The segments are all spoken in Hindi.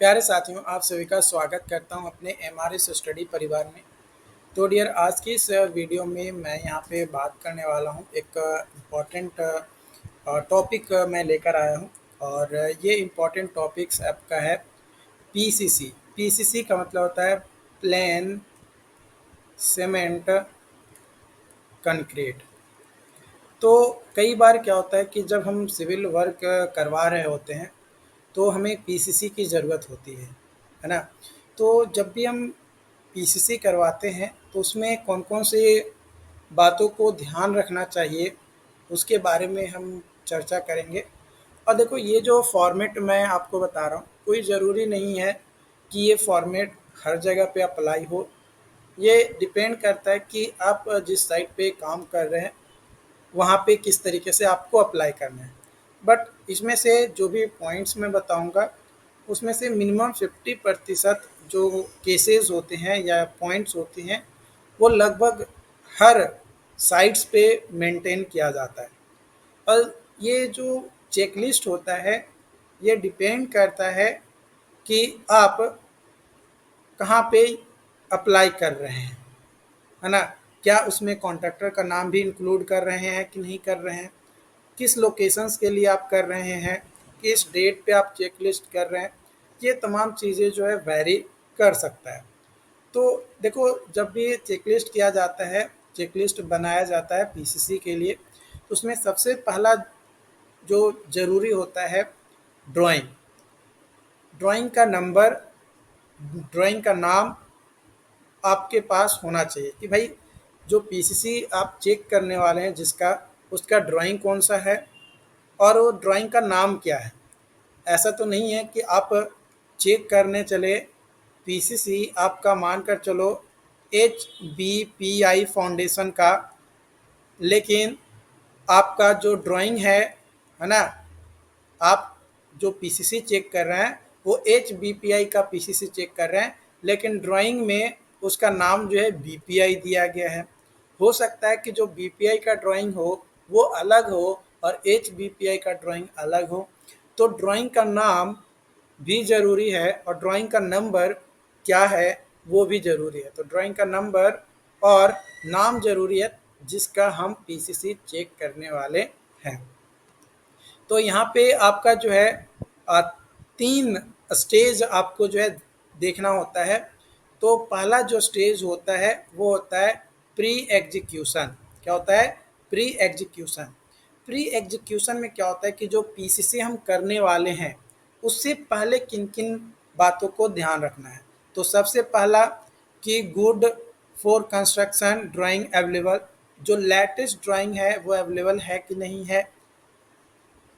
प्यारे साथियों, आप सभी का स्वागत करता हूं अपने एमआरएस स्टडी परिवार में। तो डियर, आज की इस वीडियो में मैं यहां पे बात करने वाला हूं। एक इम्पॉर्टेंट टॉपिक मैं लेकर आया हूं और ये इम्पॉर्टेंट टॉपिक्स आपका है पीसीसी। पीसीसी का मतलब होता है प्लेन सीमेंट कंक्रीट। तो कई बार क्या होता है कि जब हम सिविल वर्क करवा रहे होते हैं तो हमें पीसीसी की ज़रूरत होती है ना? तो जब भी हम पीसीसी करवाते हैं तो उसमें कौन-कौन से बातों को ध्यान रखना चाहिए, उसके बारे में हम चर्चा करेंगे। और देखो, ये जो फ़ॉर्मेट मैं आपको बता रहा हूँ, कोई ज़रूरी नहीं है कि ये फ़ॉर्मेट हर जगह पे अप्लाई हो। ये डिपेंड करता है कि आप जिस साइट पे काम कर रहे हैं वहाँ पे किस तरीके से आपको अप्लाई करना है। बट इसमें से जो भी पॉइंट्स मैं बताऊँगा, उसमें से मिनिमम 50% जो केसेस होते हैं या पॉइंट्स होते हैं, वो लगभग हर साइट्स पे मेंटेन किया जाता है। और ये जो चेकलिस्ट होता है, ये डिपेंड करता है कि आप कहाँ पे अप्लाई कर रहे हैं, है ना? क्या उसमें कॉन्ट्रैक्टर का नाम भी इंक्लूड कर रहे हैं कि नहीं कर रहे हैं? किस लोकेशंस के लिए आप कर रहे हैं, किस डेट पे आप चेकलिस्ट कर रहे हैं, ये तमाम चीज़ें जो है वैरी कर सकता है। तो देखो, जब भी चेकलिस्ट किया जाता है, चेकलिस्ट बनाया जाता है पीसीसी के लिए, तो उसमें सबसे पहला जो ज़रूरी होता है ड्राइंग। ड्राइंग का नंबर, ड्राइंग का नाम आपके पास होना चाहिए कि भाई जो पीसीसी आप चेक करने वाले हैं जिसका, उसका ड्राइंग कौन सा है और वो ड्राइंग का नाम क्या है। ऐसा तो नहीं है कि आप चेक करने चले, पीसीसी आपका मान कर चलो HBPI फाउंडेशन का, लेकिन आपका जो ड्राइंग है ना, आप जो पीसीसी चेक कर रहे हैं वो HBPI का पीसीसी चेक कर रहे हैं, लेकिन ड्राइंग में उसका नाम जो है बीपीआई दिया गया है। हो सकता है कि जो बीपीआई का ड्राइंग हो वो अलग हो और HBPI का ड्राइंग अलग हो। तो ड्राइंग का नाम भी ज़रूरी है और ड्राइंग का नंबर क्या है वो भी ज़रूरी है। तो ड्राइंग का नंबर और नाम ज़रूरी है जिसका हम पीसीसी चेक करने वाले हैं। तो यहाँ पे आपका जो है अ, 3 स्टेज आपको जो है देखना होता है। तो पहला जो स्टेज होता है वो होता है प्री एग्जीक्यूशन। क्या होता है? Pre execution. प्री एग्जीक्यूशन में क्या होता है कि जो पीसीसी हम करने वाले हैं उससे पहले किन-किन बातों को ध्यान रखना है। तो सबसे पहला कि good for construction drawing available, जो लेटेस्ट ड्राइंग है वो अवेलेबल है कि नहीं है।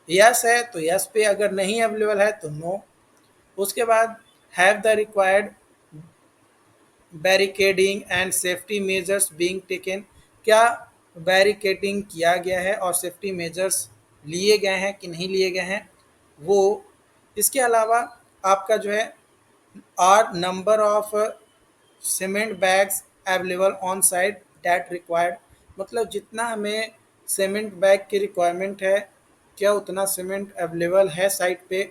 यस है तो यस पे, अगर नहीं अवेलेबल है तो नो। उसके बाद have the required barricading and safety measures being taken, क्या बैरिकेडिंग किया गया है और सेफ्टी मेजर्स लिए गए हैं कि नहीं लिए गए हैं वो। इसके अलावा आपका जो है are number of cement bags available on site that required, मतलब जितना हमें सीमेंट बैग की रिक्वायरमेंट है, क्या उतना सीमेंट अवेलेबल है साइट पे।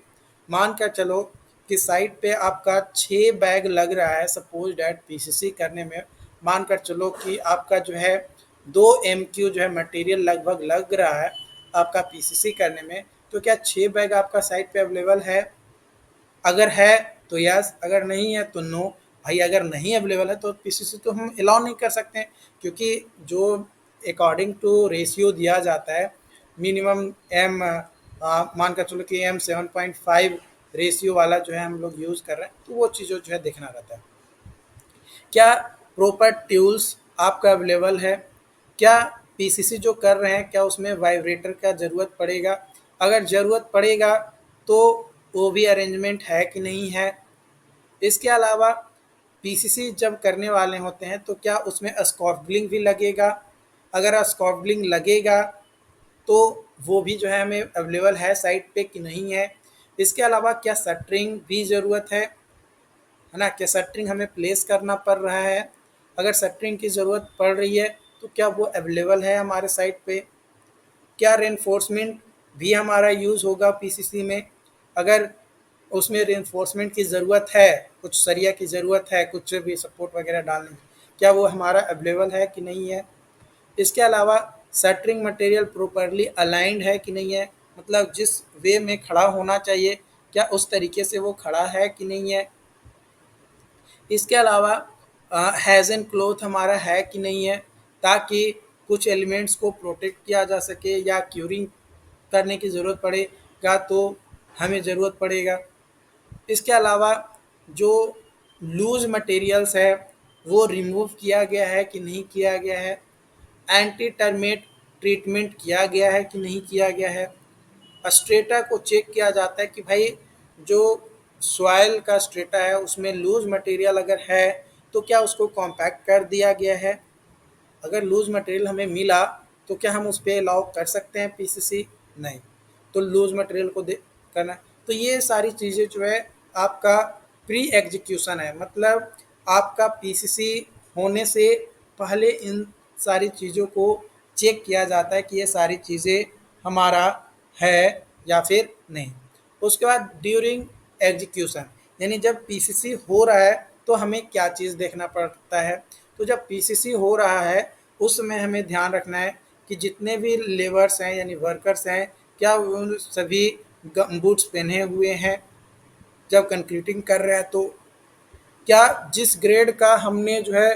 मान कर चलो कि साइट पे आपका 6 बैग लग रहा है सपोज डैट पीसीसी करने में, मान कर चलो कि आपका जो है 2 MQ जो है मटेरियल लगभग लग रहा है आपका पीसीसी करने में, तो क्या 6 बैग आपका साइट पे अवेलेबल है? अगर है तो यस, अगर नहीं है तो नो। भाई अगर नहीं अवेलेबल है तो पीसीसी तो हम अलाउ नहीं कर सकते हैं, क्योंकि जो अकॉर्डिंग टू रेशियो दिया जाता है मिनिमम एम, मान कर चलो कि M 7.5 रेशियो वाला जो है हम लोग यूज़ कर रहे हैं, तो वो चीज़ों जो है देखना रहता है। क्या प्रॉपर टूल्स आपका अवेलेबल है? क्या पीसीसी जो कर रहे हैं क्या उसमें वाइब्रेटर का ज़रूरत पड़ेगा? अगर ज़रूरत पड़ेगा तो वो भी अरेंजमेंट है कि नहीं है? इसके अलावा पीसीसी जब करने वाले होते हैं तो क्या उसमें स्कॉर्बलिंग भी लगेगा? अगर स्कॉर्बलिंग लगेगा तो वो भी जो है हमें अवेलेबल है साइट पे कि नहीं है? इसके अलावा क्या शटरिंग भी ज़रूरत है ना? क्या शटरिंग हमें प्लेस करना पड़ रहा है? अगर शटरिंग की ज़रूरत पड़ रही है तो क्या वो अवेलेबल है हमारे साइट पे? क्या रेनफोर्समेंट भी हमारा यूज़ होगा पीसीसी में? अगर उसमें रिइंफोर्समेंट की ज़रूरत है, कुछ सरिया की ज़रूरत है, कुछ भी सपोर्ट वगैरह डालने की, क्या वो हमारा अवेलेबल है कि नहीं है। इसके अलावा शटरिंग मटेरियल प्रॉपरली अलाइंड है कि नहीं है, मतलब जिस वे में खड़ा होना चाहिए क्या उस तरीके से वो खड़ा है कि नहीं है। इसके अलावा हैज़न क्लॉथ हमारा है कि नहीं है, ताकि कुछ एलिमेंट्स को प्रोटेक्ट किया जा सके या क्यूरिंग करने की ज़रूरत पड़ेगा तो हमें ज़रूरत पड़ेगा। इसके अलावा जो लूज़ मटेरियल्स है वो रिमूव किया गया है कि नहीं किया गया है, एंटी टर्मेट ट्रीटमेंट किया गया है कि नहीं किया गया है। स्ट्रेटा को चेक किया जाता है कि भाई जो सॉइल का स्ट्रेटा है उसमें लूज मटेरियल अगर है तो क्या उसको कॉम्पैक्ट कर दिया गया है। अगर लूज मटेरियल हमें मिला तो क्या हम उस पर अलाउ कर सकते हैं पीसीसी, नहीं। तो लूज मटेरियल को दे करना, तो ये सारी चीज़ें जो है आपका प्री एग्जीक्यूशन है, मतलब आपका पीसीसी होने से पहले इन सारी चीज़ों को चेक किया जाता है कि ये सारी चीज़ें हमारा है या फिर नहीं। उसके बाद ड्यूरिंग एग्जीक्यूशन, यानी जब पीसीसी हो रहा है तो हमें क्या चीज़ देखना पड़ता है। तो जब पीसीसी हो रहा है उस समय हमें ध्यान रखना है कि जितने भी लेबर्स हैं यानी वर्कर्स हैं क्या उन सभी गम बूट्स पहने हुए हैं जब कंक्रीटिंग कर रहे हैं, तो क्या जिस ग्रेड का हमने जो है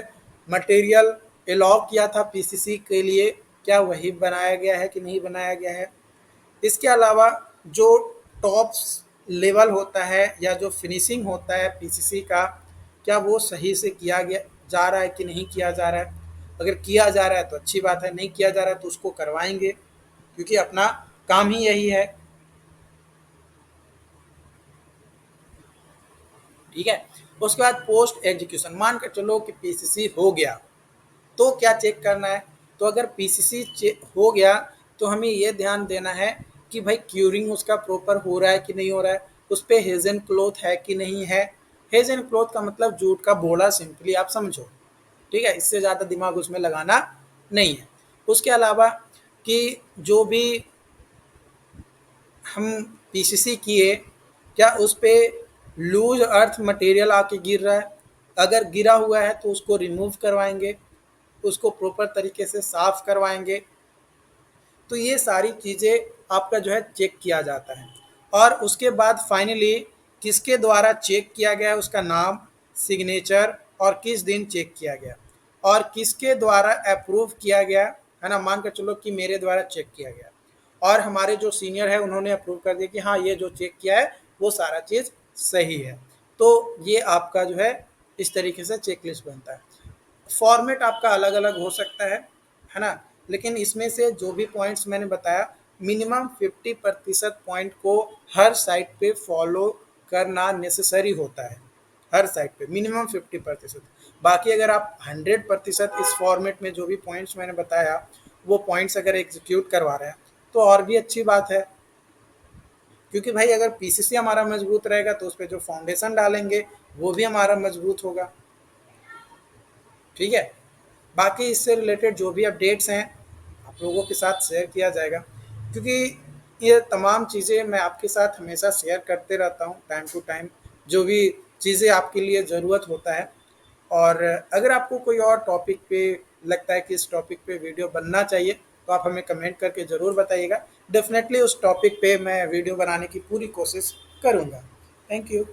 मटेरियल अलाउ किया था पीसीसी के लिए क्या वही बनाया गया है कि नहीं बनाया गया है। इसके अलावा जो टॉप लेवल होता है या जो फिनिशिंग होता है पीसीसी का क्या वो सही से किया गया जा रहा है कि नहीं किया जा रहा है। अगर किया जा रहा है तो अच्छी बात है, नहीं किया जा रहा है तो उसको करवाएंगे क्योंकि अपना काम ही यही है। ठीक है। उसके बाद पोस्ट एग्जीक्यूशन, मान कर चलो कि पीसीसी हो गया तो क्या चेक करना है। तो अगर पीसीसी हो गया तो हमें ये ध्यान देना है कि भाई क्यूरिंग उसका प्रॉपर हो रहा है कि नहीं हो रहा है, उस पर हेजन क्लॉथ है कि नहीं है। हेजन क्लॉथ का मतलब जूट का बोरा, सिंपली आप समझो। ठीक है, इससे ज़्यादा दिमाग उसमें लगाना नहीं है। उसके अलावा कि जो भी हम पीसीसी किए क्या उस पर लूज अर्थ मटेरियल आके गिर रहा है, अगर गिरा हुआ है तो उसको रिमूव करवाएंगे, उसको प्रॉपर तरीके से साफ करवाएंगे। तो ये सारी चीज़ें आपका जो है चेक किया जाता है। और उसके बाद फाइनली किसके द्वारा चेक किया गया है, उसका नाम, सिग्नेचर और किस दिन चेक किया गया और किसके द्वारा अप्रूव किया गया है ना। मान कर चलो कि मेरे द्वारा चेक किया गया और हमारे जो सीनियर है उन्होंने अप्रूव कर दिया कि हाँ ये जो चेक किया है वो सारा चीज़ सही है। तो ये आपका जो है इस तरीके से चेक लिस्ट बनता है। फॉर्मेट आपका अलग अलग हो सकता है ना। लेकिन इसमें से जो भी पॉइंट्स मैंने बताया मिनिमम 50% पॉइंट को हर साइट पे फॉलो करना नेसेसरी होता है, हर साइट पे मिनिमम 50%। बाकी अगर आप 100% इस फॉर्मेट में जो भी पॉइंट्स मैंने बताया वो पॉइंट्स अगर एग्जीक्यूट करवा रहे हैं तो और भी अच्छी बात है, क्योंकि भाई अगर पीसीसी हमारा मजबूत रहेगा तो उस पर जो फाउंडेशन डालेंगे वो भी हमारा मजबूत होगा। ठीक है। बाकी इससे रिलेटेड जो भी अपडेट्स हैं आप लोगों के साथ शेयर किया जाएगा, क्योंकि ये तमाम चीज़ें मैं आपके साथ हमेशा शेयर करते रहता हूँ टाइम टू टाइम, जो भी चीज़ें आपके लिए ज़रूरत होता है। और अगर आपको कोई और टॉपिक पे लगता है कि इस टॉपिक पे वीडियो बनना चाहिए तो आप हमें कमेंट करके ज़रूर बताइएगा। डेफिनेटली उस टॉपिक पे मैं वीडियो बनाने की पूरी कोशिश करूँगा। Thank you.